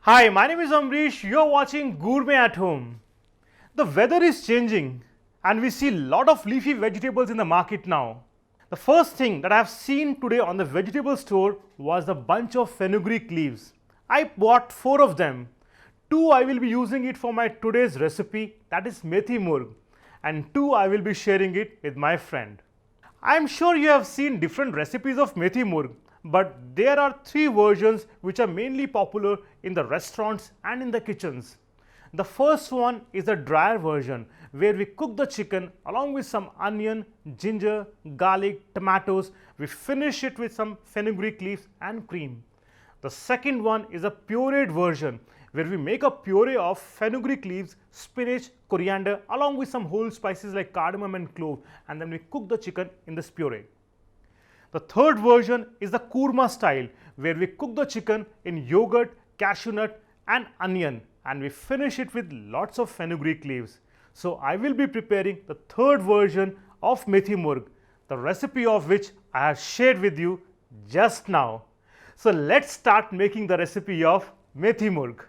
Hi, my name is Amrish. You're watching Gourmet at Home. The weather is changing and we see a lot of leafy vegetables in the market now. The first thing that I have seen today on the vegetable store was a bunch of fenugreek leaves. I bought 4 of them. 2 I will be using it for my today's recipe, that is methi murg, and 2 I will be sharing it with my friend. I am sure you have seen different recipes of methi murg, but there are 3 versions which are mainly popular in the restaurants and in the kitchens. The first one is a drier version where we cook the chicken along with some onion, ginger, garlic, tomatoes. We finish it with some fenugreek leaves and cream. The second one is a pureed version where we make a puree of fenugreek leaves, spinach, coriander along with some whole spices like cardamom and clove, and then we cook the chicken in this puree. The third version is the kurma style where we cook the chicken in yogurt, cashew nut and onion, and we finish it with lots of fenugreek leaves. So I will be preparing the third version of methi murg, the recipe of which I have shared with you just now. So let's start making the recipe of methi murg.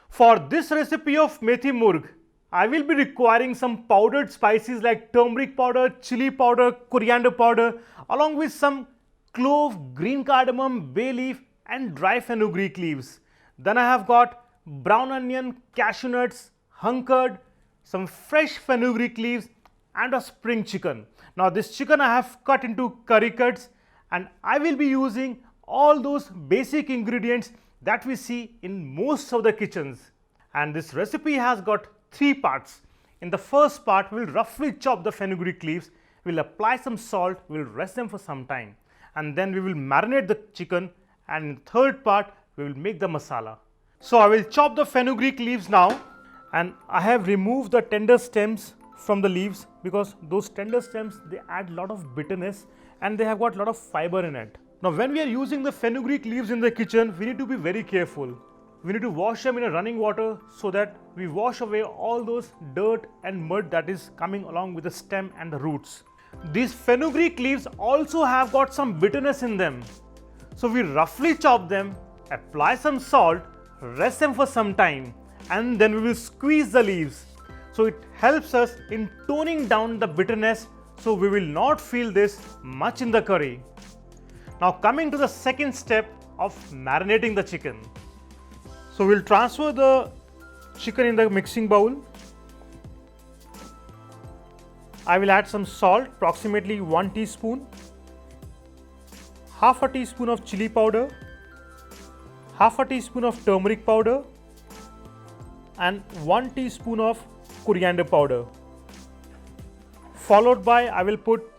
For this recipe of methi murg, I will be requiring some powdered spices like turmeric powder, chili powder, coriander powder along with some clove, green cardamom, bay leaf and dry fenugreek leaves. Then I have got brown onion, cashew nuts, hung curd, some fresh fenugreek leaves and a spring chicken. Now this chicken I have cut into curry cuts, and I will be using all those basic ingredients that we see in most of the kitchens. And this recipe has got 3 parts. In the first part, we will roughly chop the fenugreek leaves, we will apply some salt, we will rest them for some time, and then we will marinate the chicken, and in the third part, we will make the masala. So I will chop the fenugreek leaves now, and I have removed the tender stems from the leaves because those tender stems, they add a lot of bitterness and they have got a lot of fiber in it. Now when we are using the fenugreek leaves in the kitchen, we need to be very careful. We need to wash them in a running water so that we wash away all those dirt and mud that is coming along with the stem and the roots. These fenugreek leaves also have got some bitterness in them. So we roughly chop them, apply some salt, rest them for some time, and then we will squeeze the leaves. So it helps us in toning down the bitterness, so we will not feel this much in the curry. Now coming to the second step of marinating the chicken. So we will transfer the chicken in the mixing bowl. I will add some salt, approximately 1 teaspoon, half a teaspoon of chili powder, half a teaspoon of turmeric powder and 1 teaspoon of coriander powder. Followed by I will put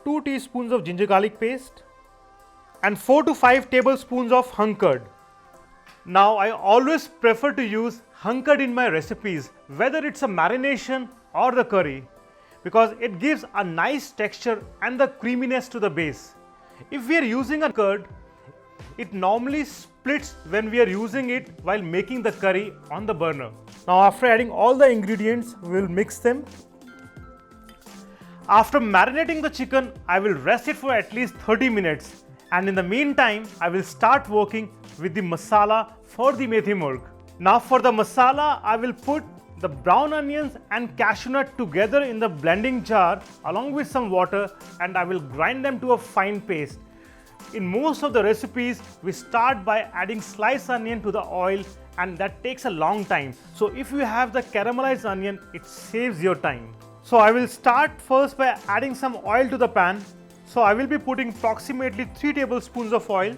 2 teaspoons of ginger garlic paste and 4 to 5 tablespoons of hung curd. Now I always prefer to use hung curd in my recipes, whether it's a marination or the curry, because it gives a nice texture and the creaminess to the base. If we are using a curd, it normally splits when we are using it while making the curry on the burner. Now after adding all the ingredients, we will mix them. After marinating the chicken, I will rest it for at least 30 minutes, and in the meantime, I will start working with the masala for the methi murg. Now for the masala, I will put the brown onions and cashew nut together in the blending jar along with some water, and I will grind them to a fine paste. In most of the recipes, we start by adding sliced onion to the oil, and that takes a long time. So if you have the caramelized onion, it saves your time. So I will start first by adding some oil to the pan. So I will be putting approximately 3 tablespoons of oil.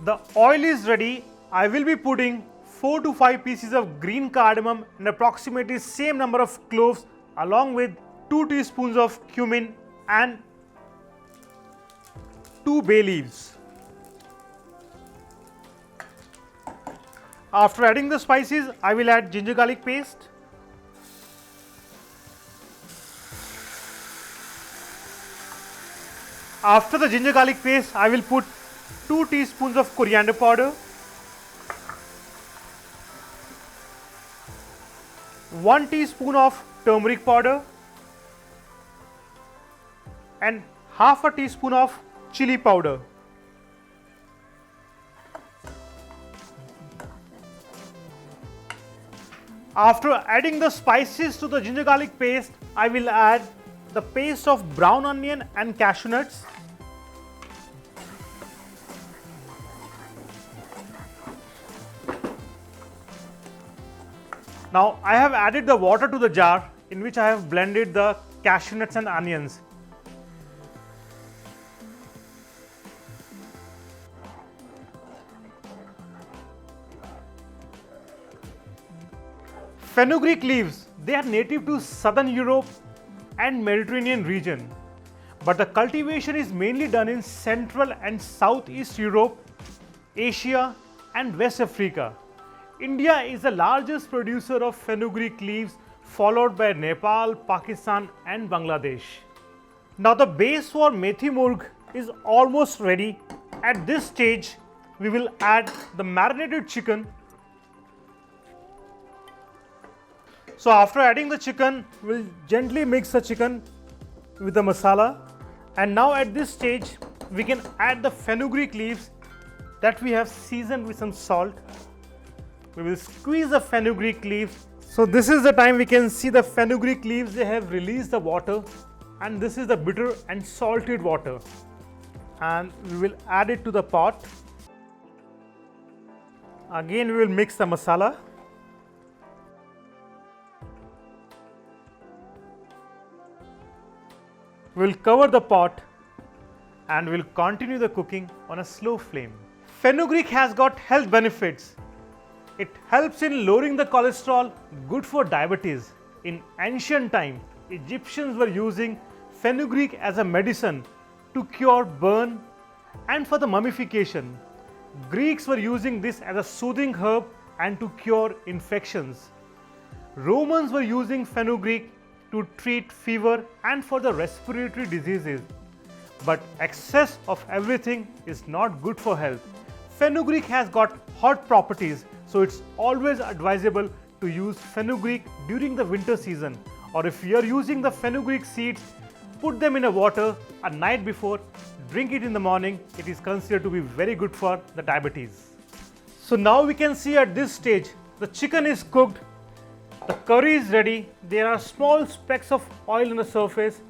The oil is ready. I will be putting 4 to 5 pieces of green cardamom and approximately same number of cloves along with 2 teaspoons of cumin and 2 bay leaves. After adding the spices, I will add ginger garlic paste, after the ginger garlic paste, I will put 2 teaspoons of coriander powder, 1 teaspoon of turmeric powder and half a teaspoon of chili powder. After adding the spices to the ginger garlic paste, I will add the paste of brown onion and cashew nuts. Now I have added the water to the jar in which I have blended the cashew nuts and onions. Fenugreek leaves, they are native to southern Europe and Mediterranean region, but the cultivation is mainly done in Central and Southeast Europe, Asia and West Africa. India is the largest producer of fenugreek leaves, followed by Nepal, Pakistan and Bangladesh. Now the base for methi murg is almost ready. At this stage, we will add the marinated chicken. So after adding the chicken, we'll gently mix the chicken with the masala, and now at this stage we can add the fenugreek leaves that we have seasoned with some salt. We will squeeze the fenugreek leaves. So this is the time we can see the fenugreek leaves, they have released the water, and this is the bitter and salted water, and we will add it to the pot. Again we will mix the masala. We will cover the pot and we will continue the cooking on a slow flame. Fenugreek has got health benefits. It helps in lowering the cholesterol, good for diabetes. In ancient time, Egyptians were using fenugreek as a medicine to cure burn and for the mummification. Greeks were using this as a soothing herb and to cure infections. Romans were using fenugreek to treat fever and for the respiratory diseases. But excess of everything is not good for health. Fenugreek has got hot properties, so it's always advisable to use fenugreek during the winter season, or if you are using the fenugreek seeds, put them in a water a night before, drink it in the morning. It is considered to be very good for the diabetes. So now we can see at this stage the chicken is cooked. The curry is ready. There are small specks of oil on the surface.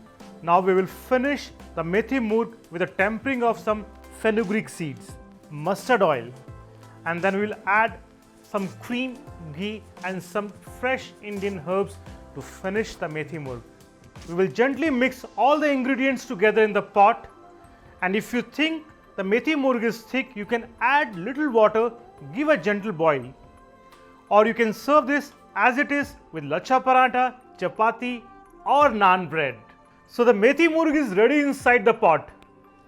Now we will finish the methi murg with a tempering of some fenugreek seeds, mustard oil, and then we will add some cream, ghee and some fresh Indian herbs to finish the methi murg. We will gently mix all the ingredients together in the pot, and if you think the methi murg is thick, you can add little water, give a gentle boil, or you can serve this as it is with lachha paratha, chapati or naan bread. So the methi murg is ready inside the pot.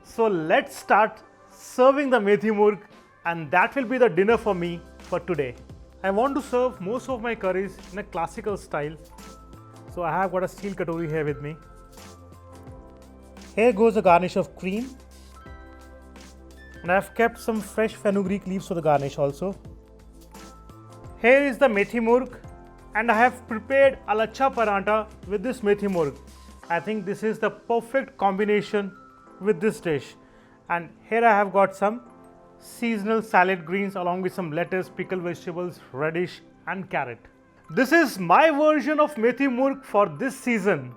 So let's start serving the methi murg, and that will be the dinner for me for today. I want to serve most of my curries in a classical style. So I have got a steel katori here with me. Here goes a garnish of cream, and I have kept some fresh fenugreek leaves for the garnish also. Here is the methi murg, and I have prepared a lachha paratha with this methi murg. I think this is the perfect combination with this dish. And here I have got some seasonal salad greens along with some lettuce, pickled vegetables, radish and carrot. This is my version of methi murg for this season,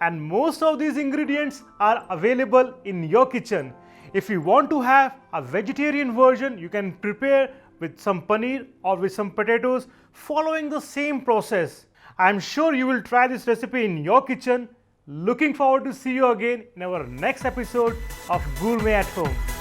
and most of these ingredients are available in your kitchen. If you want to have a vegetarian version, you can prepare with some paneer or with some potatoes following the same process. I am sure you will try this recipe in your kitchen. Looking forward to see you again in our next episode of Gourmet at Home.